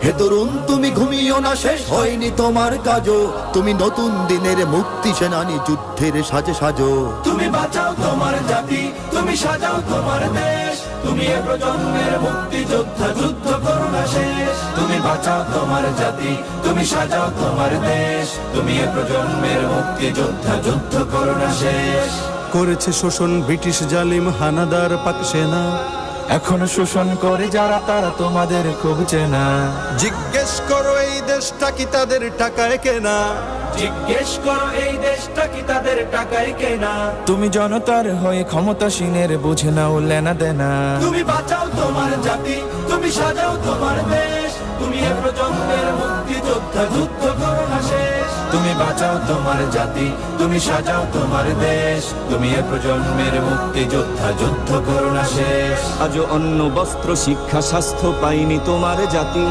হে তরুণ তুমি ঘুমিও না, শেষ হয়নি তোমার কাজও, তুমি নতুন দিনের মুক্তি সেনানী, যুদ্ধের সাজে সাজো। তুমি বাঁচাও তোমার জাতি, তুমি সাজাও তোমার দেশ, তুমি এ প্রজন্মের মুক্তি যোদ্ধা, যুদ্ধ করো না শেষ। তুমি বাঁচাও তোমার জাতি, তুমি সাজাও তোমার দেশ, তুমি এ প্রজন্মের মুক্তি যোদ্ধা, যুদ্ধ করো না শেষ। করেছে শোষণ ব্রিটিশ জালিম হানাদার পাক সেনা, এখনো শোষণ করে যারা তারা তোমাদের খুব চেনা। জিজ্ঞেস করো এই দেশটা কি তাদের টাকায় কেনা, জিজ্ঞেস করো এই দেশটা কি তাদের টাকায় কেনা। তুমি জনতার হয়ে ক্ষমতাসীনের বুঝে নাও লেনা দেনা। তুমি বাঁচাও তোমার জাতি, তুমি সাজাও তোমার দেশ, তুমি এ প্রজন্মের মুক্তি যোদ্ধা, যুদ্ধ করো না শেষ। তুমি বাঁচাও তোমার জাতি, তুমি সাজাও তোমার দেশ, তুমি এ প্রজন্মের মুক্তি যোদ্ধা, যুদ্ধ করো না শেষ। আজও অন্ন বস্ত্র শিক্ষা স্বাস্থ্য পাইনি তোমার জাতি।